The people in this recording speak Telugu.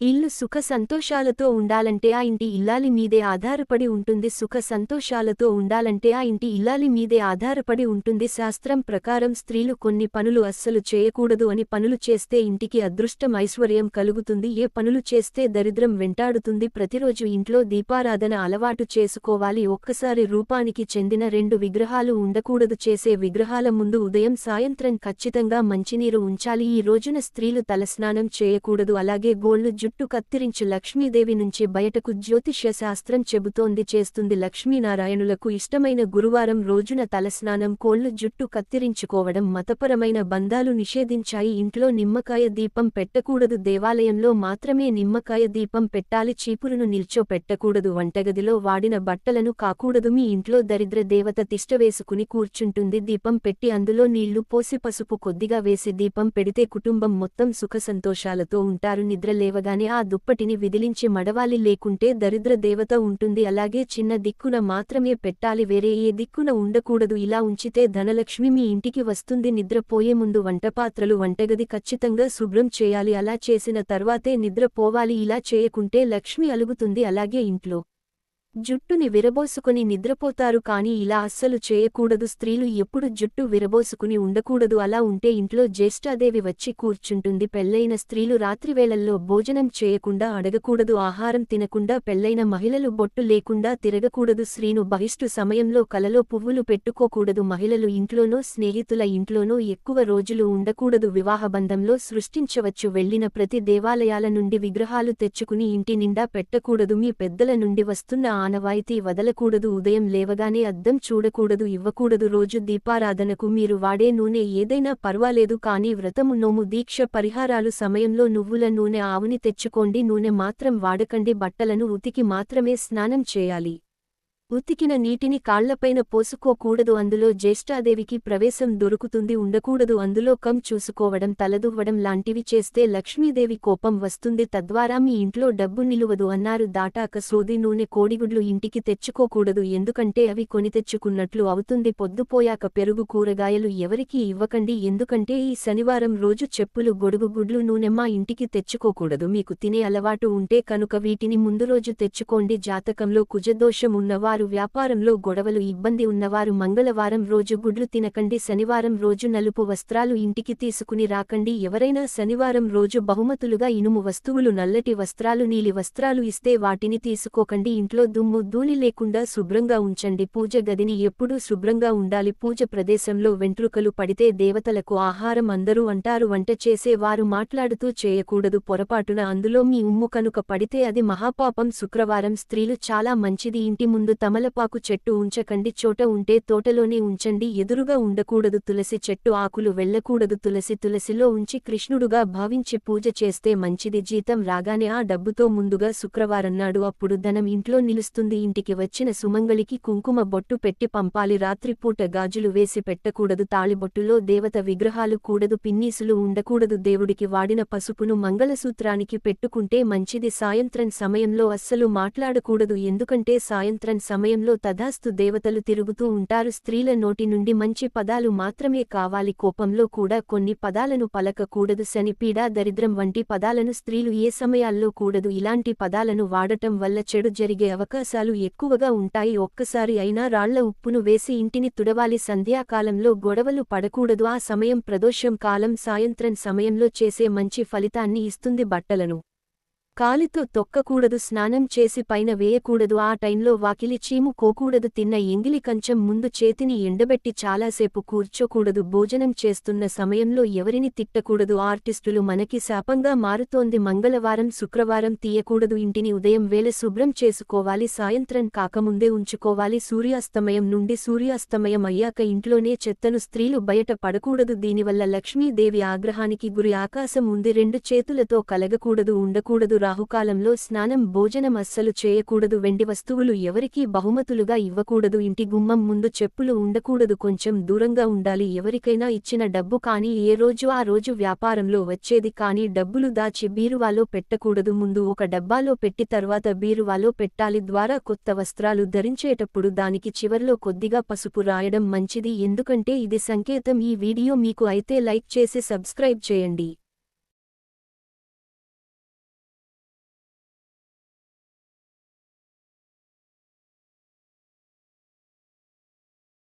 ఇల్లు సుఖ సంతోషాలతో ఉండాలంటే ఆ ఇంటి ఇల్లాలి మీదే ఆధారపడి ఉంటుంది. సుఖ సంతోషాలతో ఉండాలంటే ఆ ఇంటి ఇల్లాలి మీదే ఆధారపడి ఉంటుంది. శాస్త్రం ప్రకారం స్త్రీలు కొన్ని పనులు అస్సలు చేయకూడదు అని పనులు చేస్తే ఇంటికి అదృష్టం ఐశ్వర్యం కలుగుతుంది. ఏ పనులు చేస్తే దరిద్రం వెంటాడుతుంది. ప్రతిరోజు ఇంట్లో దీపారాధన అలవాటు చేసుకోవాలి. ఒక్కసారి రూపానికి చెందిన 2 విగ్రహాలు ఉండకూడదు. చేసే విగ్రహాల ముందు ఉదయం సాయంత్రం ఖచ్చితంగా మంచినీరు ఉంచాలి. ఈ రోజున స్త్రీలు తలస్నానం చేయకూడదు. అలాగే గోళ్లు జుట్టు కత్తిరించు. లక్ష్మీదేవి నుంచి బయటకు జ్యోతిష్య శాస్త్రం చెబుతోంది చేస్తుంది. లక్ష్మీనారాయణులకు ఇష్టమైన గురువారం రోజున తలస్నానం కోళ్లు జుట్టు కత్తిరించుకోవడం మతపరమైన బంధాలు నిషేధించాయి. ఇంట్లో నిమ్మకాయ దీపం పెట్టకూడదు. దేవాలయంలో మాత్రమే నిమ్మకాయ దీపం పెట్టాలి. చీపురును నిల్చోపెట్టకూడదు. వంటగదిలో వాడిన బట్టలను కాకూడదు. మీ ఇంట్లో దరిద్ర దేవత తిష్టవేసుకుని కూర్చుంటుంది. దీపం పెట్టి అందులో నీళ్లు పోసి పసుపు కొద్దిగా వేసి దీపం పెడితే కుటుంబం మొత్తం సుఖ సంతోషాలతో ఉంటారు. నిద్ర లేవగానే ఆ దుప్పటిని విదిలించి మడవాలి. లేకుంటే దరిద్ర దేవత ఉంటుంది. అలాగే చిన్న దిక్కున మాత్రమే పెట్టాలి. వేరే ఏ దిక్కున ఉండకూడదు. ఇలా ఉంచితే ధనలక్ష్మి మీ ఇంటికి వస్తుంది. నిద్రపోయే ముందు వంటపాత్రలు వంటగది ఖచ్చితంగా శుభ్రం చేయాలి. అలా చేసిన తర్వాతే నిద్ర పోవాలి. ఇలా చేయకుంటే లక్ష్మి అలుగుతుంది. అలాగే ఇంట్లో జుట్టుని విరబోసుకుని నిద్రపోతారు. కానీ ఇలా అస్సలు చేయకూడదు. స్త్రీలు ఎప్పుడు జుట్టు విరబోసుకుని ఉండకూడదు. అలా ఉంటే ఇంట్లో జ్యేష్ఠాదేవి వచ్చి కూర్చుంటుంది. పెళ్లైన స్త్రీలు రాత్రివేళల్లో భోజనం చేయకుండా అడగకూడదు. ఆహారం తినకుండా పెళ్లైన మహిళలు బొట్టు లేకుండా తిరగకూడదు. స్త్రీను బహిష్టు సమయంలో కలలో పువ్వులు పెట్టుకోకూడదు. మహిళలు ఇంట్లోనో స్నేహితుల ఇంట్లోనో ఎక్కువ రోజులు ఉండకూడదు. వివాహబంధంలో సృష్టించవచ్చు. వెళ్లిన ప్రతి దేవాలయాల నుండి విగ్రహాలు తెచ్చుకుని ఇంటి నిండా పెట్టకూడదు. మీ పెద్దల నుండి వస్తున్న ఆనవాయితీ వదలకూడదు. ఉదయం లేవగానే అద్దం చూడకూడదు. ఇవ్వకూడదు. రోజు దీపారాధనకు మీరు వాడే నూనె ఏదైనా పర్వాలేదు. కానీ వ్రతము నోము దీక్ష పరిహారాలు సమయంలో నువ్వుల నూనె ఆవుని తెచ్చుకోండి. నూనె మాత్రం వాడకండి. బట్టలను ఉతికి మాత్రమే స్నానం చేయాలి. ఉతికిన నీటిని కాళ్లపైన పోసుకోకూడదు. అందులో జ్యేష్ఠాదేవికి ప్రవేశం దొరుకుతుంది. ఉండకూడదు. అందులో చూసుకోవడం తలదువ్వడం లాంటివి చేస్తే లక్ష్మీదేవి కోపం వస్తుంది. తద్వారా మీ ఇంట్లో డబ్బు నిలువదు అన్నారు. దాటాక సోది నూనె కోడిగుడ్లు ఇంటికి తెచ్చుకోకూడదు. ఎందుకంటే అవి కొని తెచ్చుకున్నట్లు అవుతుంది. పొద్దుపోయాక పెరుగు కూరగాయలు ఎవరికీ ఇవ్వకండి. ఎందుకంటే ఈ శనివారం రోజు చెప్పులు గొడుగు గుడ్లు నూనె మా ఇంటికి తెచ్చుకోకూడదు. మీకు తినే అలవాటు ఉంటే కనుక వీటిని ముందు రోజు తెచ్చుకోండి. జాతకంలో కుజదోషం ఉన్నవారు, వ్యాపారంలో గొడవలు ఇబ్బంది ఉన్నవారు మంగళవారం రోజు గుడ్లు తినకండి. శనివారం రోజు నలుపు వస్త్రాలు ఇంటికి తీసుకుని రాకండి. ఎవరైనా శనివారం రోజు బహుమతులుగా ఇనుము వస్తువులు, నల్లటి వస్త్రాలు, నీలి వస్త్రాలు ఇస్తే వాటిని తీసుకోకండి. ఇంట్లో దుమ్ము ధూళి లేకుండా శుభ్రంగా ఉంచండి. పూజ గదిని ఎప్పుడూ శుభ్రంగా ఉండాలి. పూజ ప్రదేశంలో వెంట్రుకలు పడితే దేవతలకు ఆహారం అందరూ అంటారు. వంట చేసే వారు మాట్లాడుతూ చేయకూడదు. పొరపాటున అందులో మీ ఉమ్ము కనుక పడితే అది మహాపాపం. శుక్రవారం స్త్రీలు చాలా మంచిది. ఇంటి ముందు తమలపాకు చెట్టు ఉంచకండి. చోట ఉంటే తోటలోనే ఉంచండి. ఎదురుగా ఉండకూడదు. తులసి చెట్టు ఆకులు వెళ్లకూడదు. తులసిలో ఉంచి కృష్ణుడుగా భావించి పూజ చేస్తే మంచిది. జీతం రాగానే ఆ డబ్బుతో ముందుగా శుక్రవారన్నాడు అప్పుడు ధనం ఇంట్లో నిలుస్తుంది. ఇంటికి వచ్చిన సుమంగళికి కుంకుమ బొట్టు పెట్టి పంపాలి. రాత్రిపూట గాజులు వేసి పెట్టకూడదు. తాళిబొట్టులో దేవత విగ్రహాలు కూడదు. పిన్నీసులు ఉండకూడదు. దేవుడికి వాడిన పసుపును మంగళసూత్రానికి పెట్టుకుంటే మంచిది. సాయంత్రం సమయంలో అస్సలు మాట్లాడకూడదు. ఎందుకంటే సాయంత్రం సమయంలో తథాస్తు దేవతలు తిరుగుతూ ఉంటారు. స్త్రీల నోటి నుండి మంచి పదాలు మాత్రమే కావాలి. కోపంలో కూడా కొన్ని పదాలను పలకకూడదు. శని, పీడ, దరిద్రం వంటి పదాలను స్త్రీలు ఏ సమయాల్లో కూడదు. ఇలాంటి పదాలను వాడటం వల్ల చెడు జరిగే అవకాశాలు ఎక్కువగా ఉంటాయి. ఒక్కసారి అయినా రాళ్ల ఉప్పును వేసి ఇంటిని తుడవాలి. సంధ్యాకాలంలో గొడవలు పడకూడదు. ఆ సమయం ప్రదోషం కాలం. సాయంత్రం సమయంలో చేసే మంచి ఫలితాన్ని ఇస్తుంది. బట్టలను కాలితో తొక్కకూడదు. స్నానం చేసి పైన వేయకూడదు. ఆ టైంలో వాకిలి చీము కోకూడదు. తిన్న ఎంగిలి కంచం ముందు చేతిని ఎండబెట్టి చాలాసేపు కూర్చోకూడదు. భోజనం చేస్తున్న సమయంలో ఎవరిని తిట్టకూడదు. ఆర్టిస్టులు మనకి శాపంగా మారుతోంది. మంగళవారం శుక్రవారం తీయకూడదు. ఇంటిని ఉదయం వేళ శుభ్రం చేసుకోవాలి. సాయంత్రం కాకముందే ఉంచుకోవాలి. సూర్యాస్తమయం నుండి సూర్యాస్తమయం అయ్యాక ఇంట్లోనే చెత్తను స్త్రీలు బయట పడకూడదు. దీనివల్ల లక్ష్మీదేవి ఆగ్రహానికి గురి. ఆకాశం ఉంది 2 చేతులతో కలగకూడదు. ఉండకూడదు. రాహుకాలంలో స్నానం భోజనం అస్సలు చేయకూడదు. వెండి వస్తువులు ఎవరికీ బహుమతులుగా ఇవ్వకూడదు. ఇంటి గుమ్మం ముందు చెప్పులు ఉండకూడదు. కొంచెం దూరంగా ఉండాలి. ఎవరికైనా ఇచ్చిన డబ్బు కానీ ఏ రోజు ఆ రోజు వ్యాపారంలో వచ్చేది కానీ డబ్బులు దాచి బీరువాలో పెట్టకూడదు. ముందు ఒక డబ్బాలో పెట్టి తర్వాత బీరువాలో పెట్టాలి. ద్వారా కొత్త వస్త్రాలు ధరించేటప్పుడు దానికి చివర్లో కొద్దిగా పసుపు రాయడం మంచిది. ఎందుకంటే ఇది సంకేతం. ఈ వీడియో మీకు అయితే లైక్ చేసి సబ్స్క్రైబ్ చేయండి.